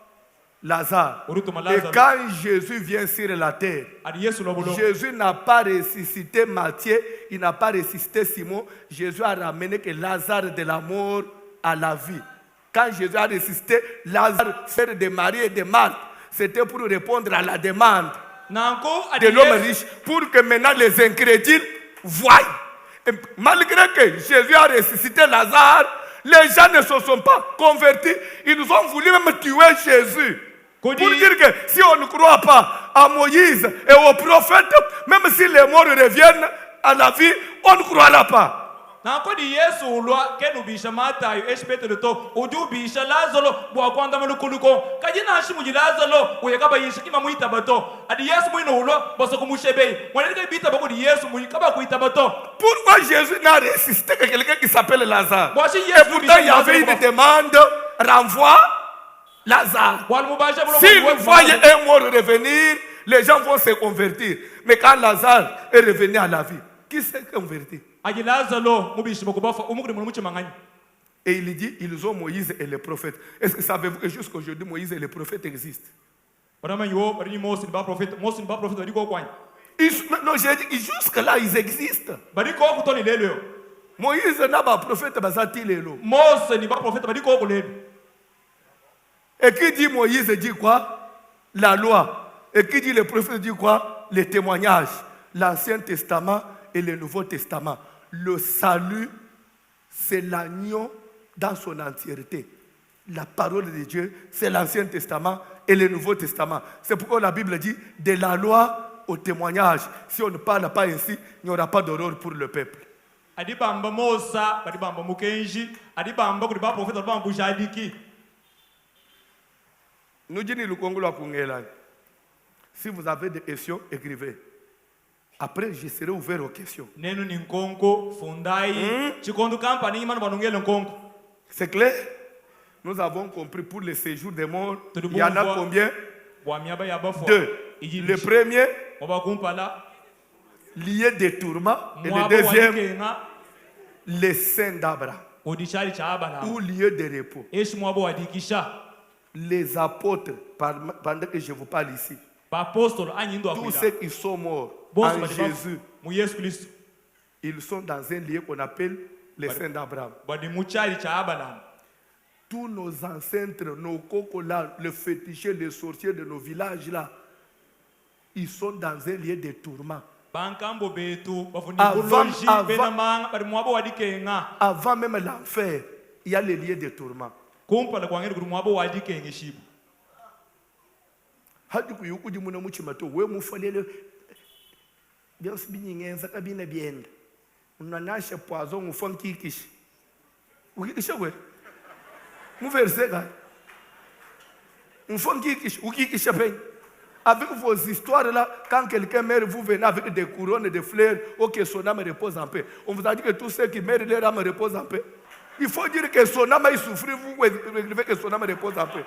Lazare. Et quand Jésus vient sur la terre, Jésus n'a pas ressuscité Matthieu, il n'a pas ressuscité Simon. Jésus a ramené que Lazare de la mort à la vie. Quand Jésus a ressuscité Lazare, frère de Marie et de Marthe, c'était pour répondre à la demande de l'homme riche, pour que maintenant les incrédules voient. Et malgré que Jésus a ressuscité Lazare, les gens ne se sont pas convertis. Ils ont voulu même tuer Jésus. Pour dire que si on ne croit pas à Moïse et aux prophètes, même si les morts reviennent à la vie, on ne croira pas. Nankodi Yesu ulwa kenu bisha Matayo espete to uju bisha Lazaro bwa kwanda mulukuluko kajina ashimu Lazaro uyekaba yisha kima muita bato adi Yesu mwino ulwa boso kumushebei mwanelika bita bako di Yesu muyikaba kuita bato. Pourquoi Jésus n'a ressuscité que quelqu'un qui s'appelle Lazare? Et pourtant il y avait une demande, renvoi Lazare. S'il voyait un mort revenir, les gens vont se convertir. Mais quand Lazare est revenu à la vie, qui s'est converti? Et il dit, ils ont Moïse et les prophètes. Est-ce que savez-vous que jusqu'aujourd'hui, Moïse et les prophètes existent? Non, j'ai dit, jusque-là, ils existent. Moïse n'a pas prophète, et qui dit Moïse dit quoi? La loi. Et qui dit le prophète dit quoi? Les témoignages. L'Ancien Testament et le Nouveau Testament. Le salut, c'est l'agneau dans son entièreté. La parole de Dieu, c'est l'Ancien Testament et le Nouveau Testament. C'est pourquoi la Bible dit de la loi au témoignage. Si on ne parle pas ainsi, il n'y aura pas d'horreur pour le peuple. Nous disons le Congo la Kungela. Si vous avez des questions, écrivez. Après, je serai ouvert aux questions. C'est clair? Nous avons compris pour le séjour des morts. Il y en a combien? 2. Le premier, lié des tourments. Et le deuxième, les saints d'Abraham. Ou lieu de repos. Les apôtres, pendant que je vous parle ici, tous ceux qui sont morts en Jésus, ils sont dans un lieu qu'on appelle les saints d'Abraham. Tous nos ancêtres, nos cocolas, les fétichés, les sorciers de nos villages là, ils sont dans un lieu de tourment. Avant même l'enfer, il y a le lieu de tourment. Hadi kuyukuji muna muchimato we mufolele byose binyenza kabine byenda unanashe poison mufonkikishi ukikisha we muverse ga mufonkikishi ukikisha peine. Avec vos histoires là, quand quelqu'un meurt, vous venez avec des couronnes de fleurs, ok, son âme repose en paix. On vous a dit que tous ceux qui meurent, leur âme repose en paix. Il faut dire que son âme a souffert, vous écrivez que son âme repose en paix.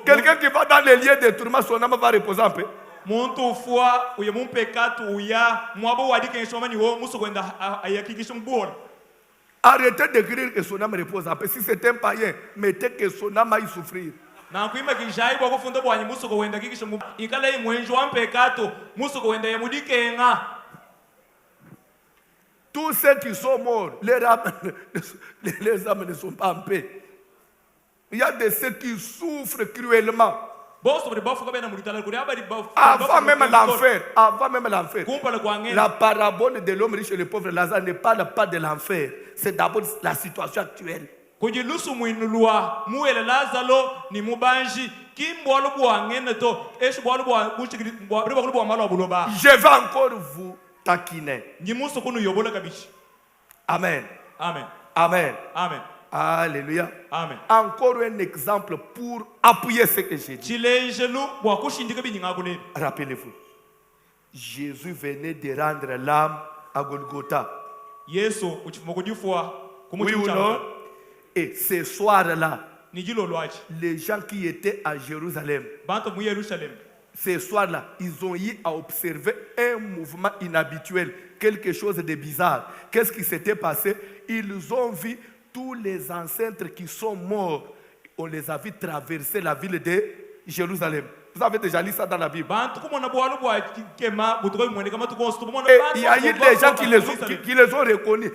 Quelqu'un qui va dans les lieux de tourment, son âme va reposer en paix. Arrêtez d'écrire que son âme repose en paix. Si c'est un païen, mettez que son âme aille souffrir. Tous ceux qui sont morts, les âmes ne sont pas en paix. Il y a de ceux qui souffrent cruellement. Avant même l'enfer. La parabole de l'homme riche et le pauvre Lazare ne parle pas de l'enfer. C'est d'abord la situation actuelle. Kuji lusu muinulua muele lazalo ni mubanji kimbolo bwangene to esh bwalo bwa buchikiri bwa bwa malo buloba. Je vais encore vous taquiner. Nyimuso kunu yobola kabichi. Amen. Amen. Amen. Amen. Alléluia. Amen. Encore un exemple pour appuyer ce que j'ai dit. Rappelez-vous, Jésus venait de rendre l'âme à Golgotha. Oui ou non? Et ce soir-là, les gens qui étaient à Jérusalem, ce soir-là, ils ont eu à observer un mouvement inhabituel, quelque chose de bizarre. Qu'est-ce qui s'était passé? Ils ont vu tous les ancêtres qui sont morts. On les a vus traverser la ville de Jérusalem. Vous avez déjà lu ça dans la Bible. Et il y a eu des gens qui les ont reconnus.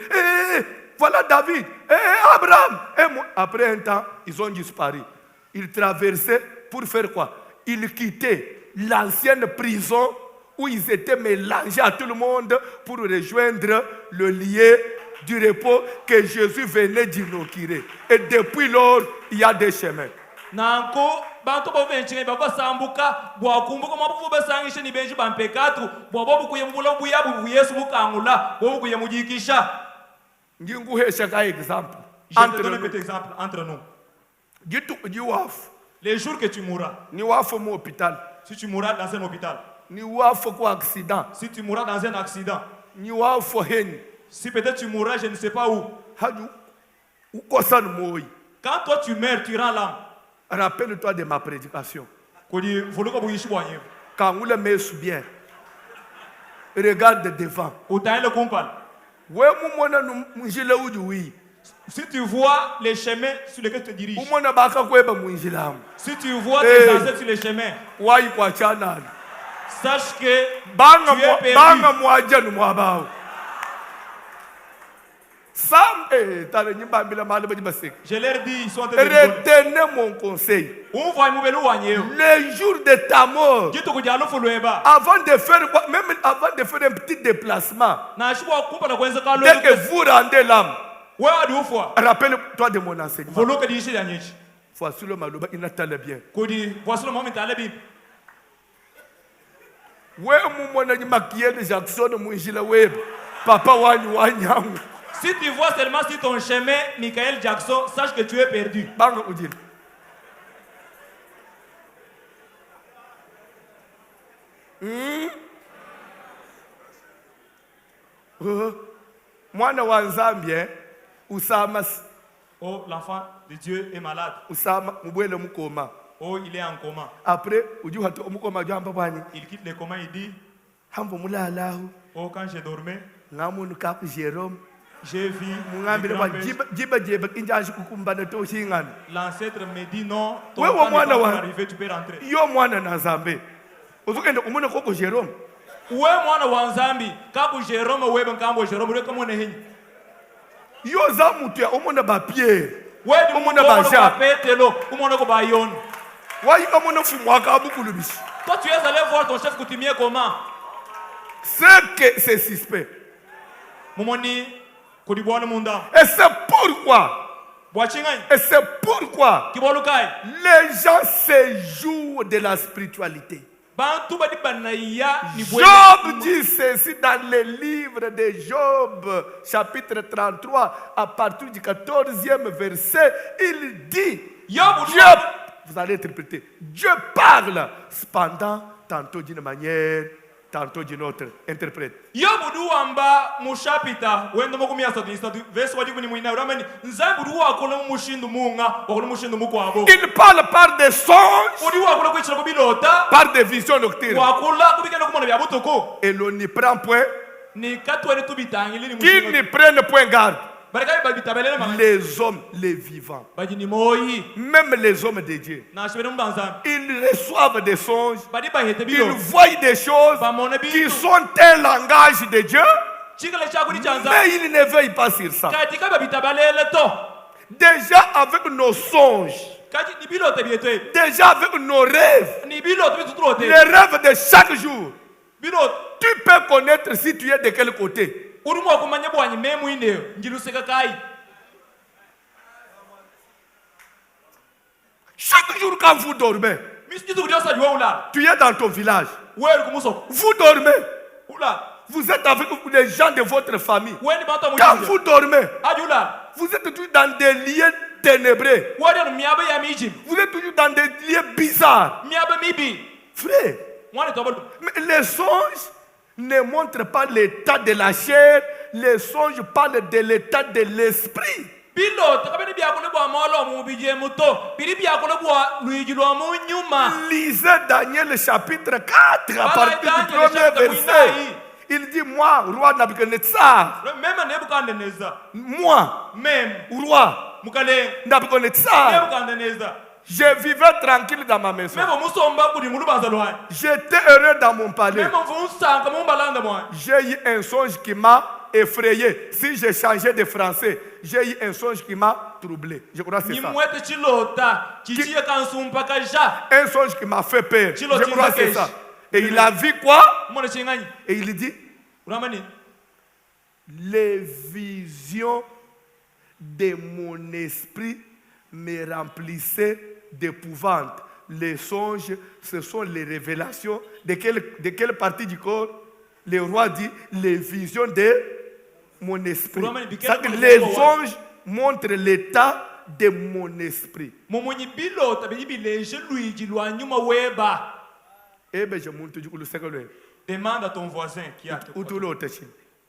Voilà David, Abraham. Après un temps, ils ont disparu. Ils traversaient pour faire quoi? Ils quittaient l'ancienne prison où ils étaient mélangés à tout le monde pour rejoindre le lieu du repos que Jésus venait d'inaugurer. Et depuis lors, il y a des chemins. Je te donne un petit exemple entre nous. Les jours que tu mourras, si tu mourras dans un hôpital, si tu mourras dans un accident, si peut-être tu mourras, je ne sais pas où. Quand toi tu meurs, tu rends l'âme. Rappelle-toi de ma prédication. Quand vous le mettez bien, regarde devant. Si tu vois les chemins sur lesquels tu te diriges, si tu vois tes ancêtres sur les chemins, sache que tu es perdu. Je leur dis, ils sont en train de retenez mon conseil. Le jour de ta mort, avant de faire quoi, même avant de faire un petit déplacement, dès que vous rendez l'âme, rappelle-toi de mon enseignement. Voici le maloba, il n'attend bien. Voici le moment où il t'allait bien. Si tu vois seulement sur ton chemin Michael Jackson, sache que tu es perdu. Oh, l'enfant de Dieu est malade. Oh, il est en coma. Après, il quitte le coma, il dit, oh, quand j'ai dormi, j'ai vu l'ancêtre me dit non, ton temps n'est pas arrivé, tu peux rentrer. Où est moi Wanzambi? Quand Jérôme ou Benkambo Jérôme, comment on est? Toi tu es allé voir ton chef coutumier comment? C'est que c'est suspect. Et c'est pourquoi les gens se jouent de la spiritualité. Job dit ceci dans le livre de Job, chapitre 33, à partir du 14e verset. Il dit, Dieu, vous allez interpréter, Dieu parle cependant tantôt d'une manière, tantôt d'une autre. Interprète. Il parle par des songes, par des visions nocturnes. Et l'on n'y prend point, qu'ils n'y prennent point garde. Les hommes, les vivants, même les hommes de Dieu, ils reçoivent des songes, ils voient des choses qui sont un langage de Dieu, mais ils ne veillent pas sur ça. Déjà avec nos songes, déjà avec nos rêves, les rêves de chaque jour, tu peux connaître si tu es de quel côté. Chaque jour quand vous dormez, tu es dans ton village. Vous dormez. Vous êtes avec les gens de votre famille. Quand vous dormez, vous êtes toujours dans des lieux ténébreux. Vous êtes toujours dans des lieux bizarres. Frère, mais les songes ne montrent pas l'état de la chair. Les songes parlent de l'état de l'esprit. Lisez Daniel chapitre 4 à partir du premier verset. Il dit, moi, roi Nabuchodonosor, moi, roi Nabuchodonosor, je vivais tranquille dans ma maison. J'étais heureux dans mon palais. J'ai eu un songe qui m'a effrayé. Si j'ai changé de français, j'ai eu un songe qui m'a troublé. Je crois que c'est ça. Un songe qui m'a fait peur. Je crois que c'est ça. Et il a vu quoi? Et il dit, les visions de mon esprit me remplissaient d'épouvante. Les songes, ce sont les révélations de quelle partie du corps? Le roi dit, les visions de mon esprit. Les songes montrent l'état de mon esprit. Demande à ton voisin qui a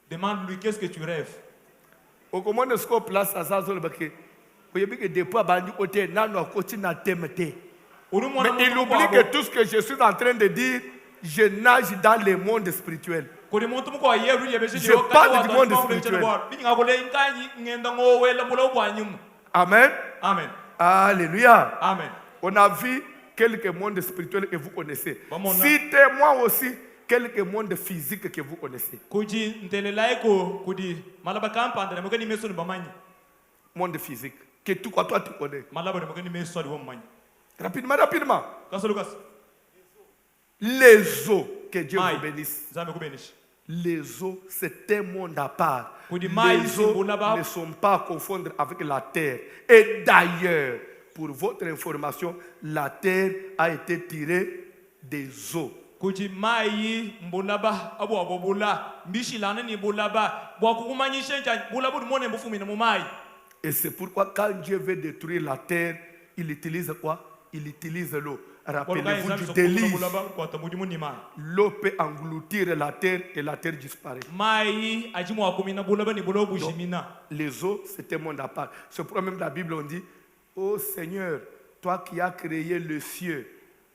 demande-lui qu'est-ce que tu rêves. Mais il oublie que tout ce que je suis en train de dire, je nage dans le monde spirituel. Je parle du monde spirituel. Amen. Amen. Alléluia. Amen. On a vu quelques mondes spirituels que vous connaissez. Citez-moi aussi quelques mondes physiques que vous connaissez. Monde physique. Que toi tu connais. Rapidement, rapidement. Les eaux, que Dieu vous bénisse. Les eaux, c'est un monde à part. Les eaux ne sont pas à confondre avec la terre. Et d'ailleurs, pour votre information, la terre a été tirée des eaux. Et c'est pourquoi quand Dieu veut détruire la terre, il utilise quoi? Il utilise l'eau. Rappelez-vous du déluge. L'eau peut engloutir la terre et la terre disparaît. Donc, les eaux, c'est un monde à part. C'est pourquoi même la Bible on dit, ô Seigneur, toi qui as créé le ciel,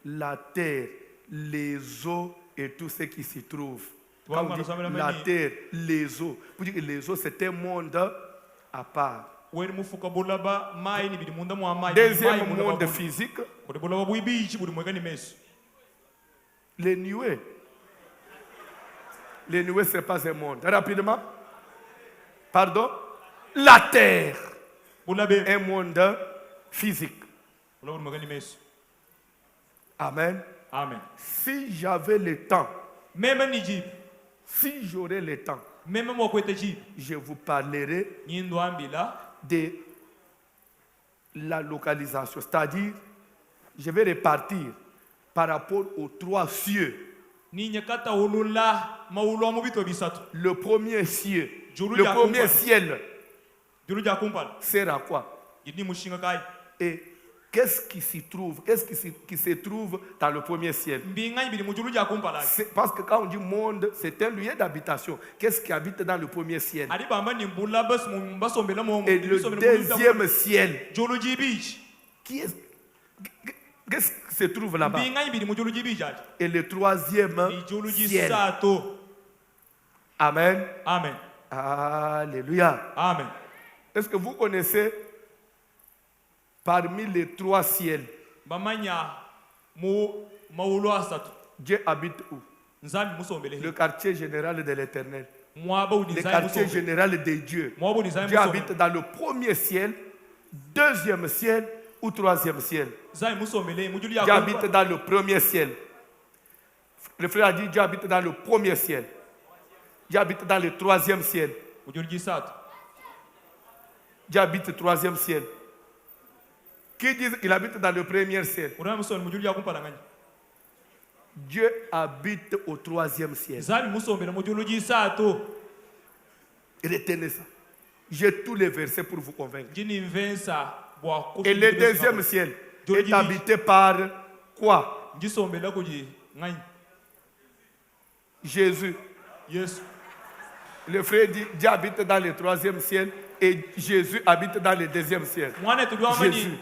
la terre, les eaux et tout ce qui s'y trouve. Quand on dit la terre, les eaux. Pour dire que les eaux, c'est un monde à part. Deuxième monde physique, les nuées. Les nuées, ce n'est pas un monde. Rapidement. Pardon. La terre. Un monde physique. Amen. Amen. Si j'avais le temps, si j'aurais le temps, je vous parlerai de la localisation. C'est-à-dire, je vais répartir par rapport aux trois cieux. Le premier ciel. Le premier ciel sert à quoi? Et qu'est-ce qui s'y trouve? Qu'est-ce qui se trouve dans le premier ciel? Parce que quand on dit monde, c'est un lieu d'habitation. Qu'est-ce qui habite dans le premier ciel? Et le deuxième ciel, qu'est-ce qui se trouve là-bas? Et le troisième ciel. Amen. Amen. Alléluia. Amen. Est-ce que vous connaissez parmi les trois ciels, Dieu habite où? Le quartier général de l'Éternel. Le quartier général de Dieu. Dieu habite dans le premier ciel, deuxième ciel ou troisième ciel. Dieu habite dans le premier ciel. Le frère a dit Dieu habite dans le premier ciel. Dieu habite dans le troisième ciel. Dieu habite au troisième ciel. qui disent qu'il habite dans le premier ciel. Dieu habite au troisième ciel. Retenez ça. J'ai tous les versets pour vous convaincre. Et le deuxième ciel est habité par quoi? Jésus. Le frère dit, Dieu habite dans le troisième ciel et Jésus habite dans le deuxième ciel. Jésus.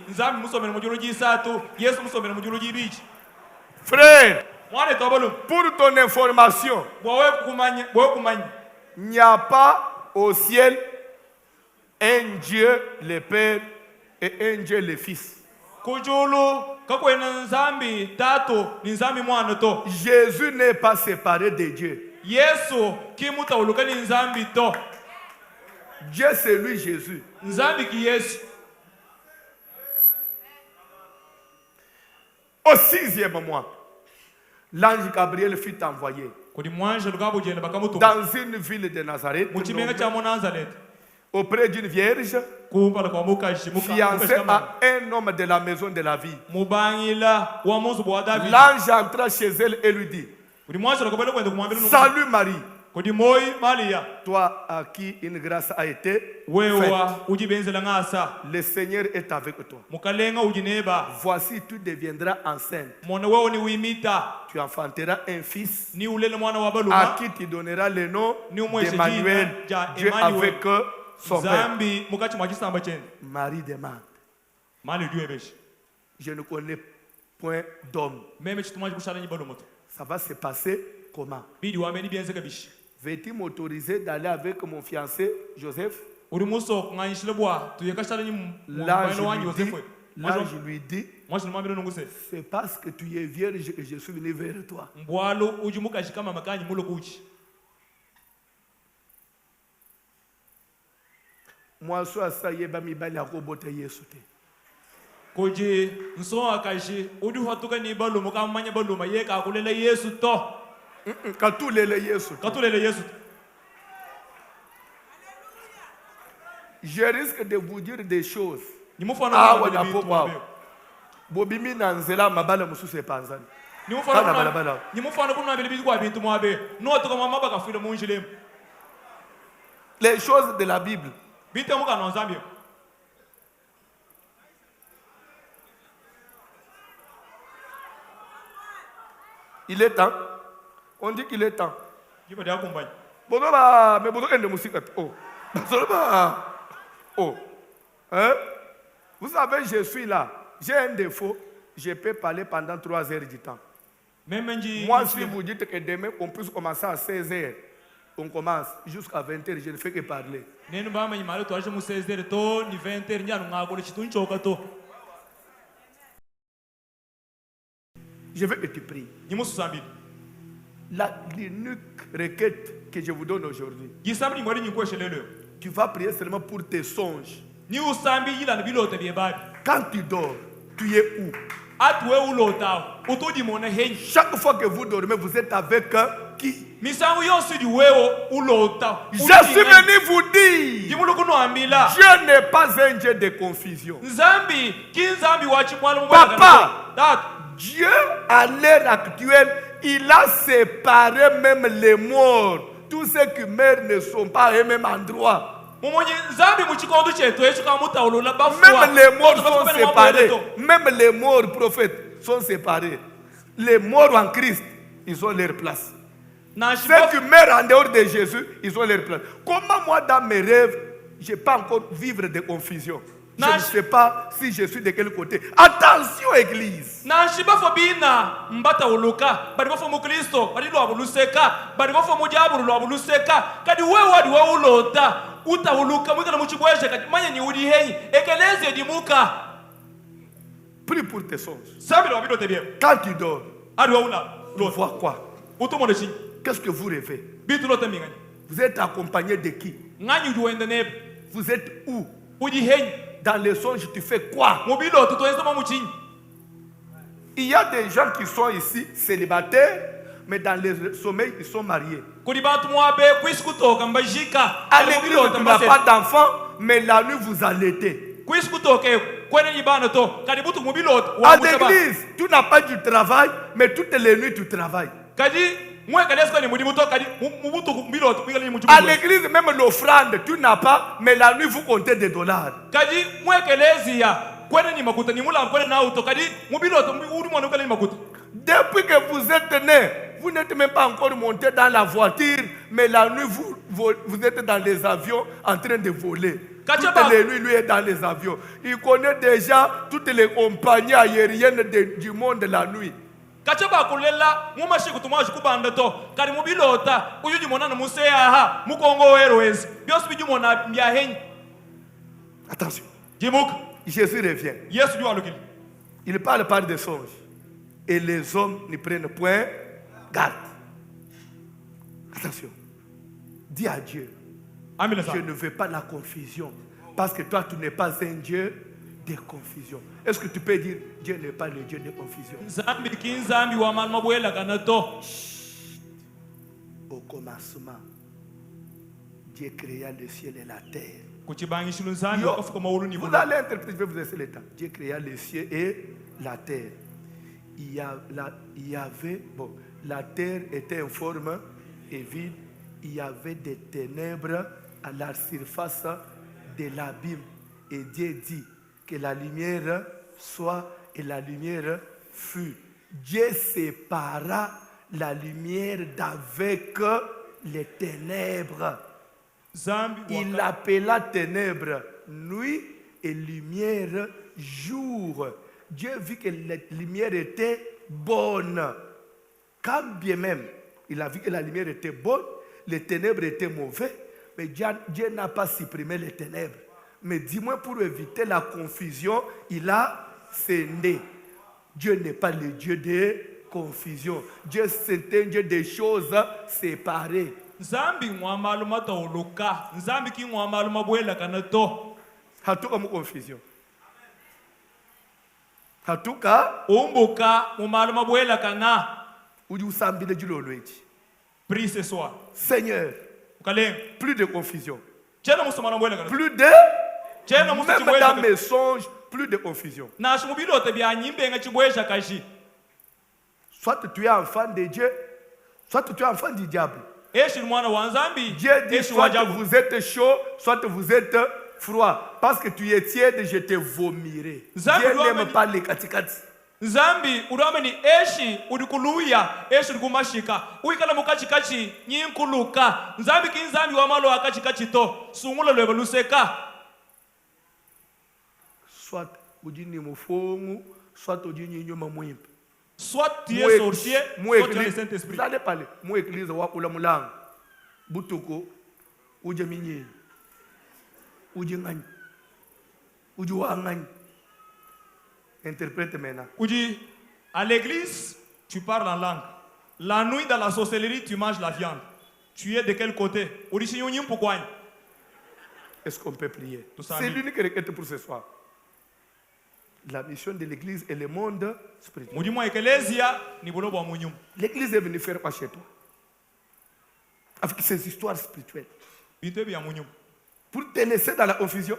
Frère, pour ton information, il n'y a pas au ciel un Dieu le Père et un Dieu le Fils. Jésus n'est pas séparé de Dieu. Dieu c'est lui Jésus. Au 6e mois, l'ange Gabriel fut envoyé dans une ville de Nazareth auprès d'une vierge fiancée à un homme de la maison de la vie. L'ange entra chez elle et lui dit, salut Marie, toi à qui une grâce a été faite. Le Seigneur est avec toi. Voici, tu deviendras enceinte. Tu enfanteras un fils à qui tu donneras le nom d'Emmanuel, Dieu avec son père. Marie demande, je ne connais point d'homme. Ça va se passer comment? Veux-tu m'autoriser d'aller avec mon fiancé Joseph? L'ange lui dit, c'est parce que tu es vierge que je suis venu vers toi. Moi, ça y est, mi bali akobote Yesu te. Je risque de vous dire des choses. Les choses de la Bible. Il est temps. On dit qu'il est temps. Oh. Hein? Vous savez, je suis là. J'ai un défaut. Je peux parler pendant 3 heures du temps. Moi, si vous dites que demain, on puisse commencer à 16 heures, on commence jusqu'à 20 heures, je ne fais que parler. Je veux que tu pries. L'unique requête que je vous donne aujourd'hui, tu vas prier seulement pour tes songes. Quand tu dors, tu es où? Chaque fois que vous dormez, vous êtes avec qui? Je suis venu vous dire, Dieu n'est pas un Dieu de confusion. Papa, Dieu à l'heure actuelle, il a séparé même les morts. Tous ceux qui meurent ne sont pas au même endroit. Même les morts sont séparés. Même les morts prophètes sont séparés. Les morts en Christ, ils ont leur place. Ceux qui meurent en dehors de Jésus, ils ont leur place. Comment moi, dans mes rêves, je ne peux pas encore vivre de confusion? Je ne sais pas si je suis de quel côté. Attention, Église. Prie pour tes songes. Quand tu dors, tu vois quoi? Qu'est-ce que vous rêvez? Vous êtes accompagné de qui? Vous êtes où? Dans les songes, tu fais quoi? Il y a des gens qui sont ici célibataires, mais dans le sommeil, ils sont mariés. À l'église, tu n'as pas d'enfant, mais la nuit, vous allaitez. À l'église, tu n'as pas du travail, mais toutes les nuits tu travailles. À l'église, même l'offrande, tu n'as pas, mais la nuit vous comptez des dollars. Depuis que vous êtes né, vous n'êtes même pas encore monté dans la voiture, mais la nuit vous êtes dans les avions en train de voler. Toutes les nuits, lui est dans les avions. Il connaît déjà toutes les compagnies aériennes du monde la nuit. Attention. Jésus revient. Il parle par des songes. Et les hommes ne prennent point garde. Attention. Dis à Dieu. Je ne veux pas la confusion. Parce que toi, tu n'es pas un Dieu de confusion. Est-ce que tu peux dire Dieu n'est pas le Dieu de confusion? Au commencement, Dieu créa le ciel et la terre. Vous allez interpréter, je vais vous laisser le temps. Dieu créa le ciel et la terre. Il y avait, la terre était en forme et vide. Il y avait des ténèbres à la surface de l'abîme. Et Dieu dit que la lumière soit et la lumière fut. Dieu sépara la lumière d'avec les ténèbres. Il appela ténèbres nuit et lumière jour. Dieu vit que la lumière était bonne. Quand bien même il a vu que la lumière était bonne, les ténèbres étaient mauvais, mais Dieu n'a pas supprimé les ténèbres. Mais dis-moi, pour éviter la confusion, il a scindé. Dieu n'est pas le Dieu de confusion. Dieu, c'est un Dieu des choses séparées. En tout cas, confusion. En tout cas, prie ce soir. Seigneur, plus de confusion. Plus de... Même dans mes songes, plus de confusion. Soit tu es enfant de Dieu, soit tu es enfant du diable. Dieu dit soit vous êtes chaud, soit vous êtes froid. Parce que tu es tiède, je te vomirai. Dieu n'aime pas les katikati. Zambi urameni eshi udikuluya eshi udikumashika uikala mukachikachi nyinkuluka nzambi kinzambi wamalo akachikachi to sungula lwebeluseka. Soit udini mufongu, soit udini nyuma mwimpe. Soit tu es sorcier, soit tu es le Saint-Esprit. Vous allez parler. Moi église wa kula mulango. Butuko uje minyi. Uje ngani. Uje wa ngani. Interprète maintenant. Oudi, à l'église, tu parles en langue. La nuit, dans la sorcellerie, tu manges la viande. Tu es de quel côté? Est-ce qu'on peut prier? C'est l'unique requête pour ce soir. La mission de l'église et le monde spirituel. L'église est venue faire quoi chez toi? Avec ces histoires spirituelles. Pour te laisser dans la confusion.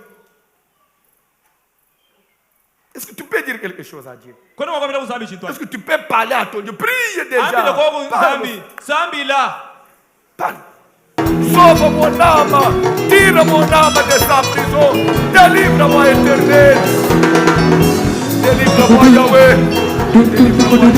Est-ce que tu peux dire quelque chose à Dieu? Est-ce que tu peux parler à ton Dieu? Prie déjà. Parle. Sauve mon âme. Tire mon âme de sa prison. Délivre-moi, Éternel. Délivre-moi, Yahweh. Délivre-moi.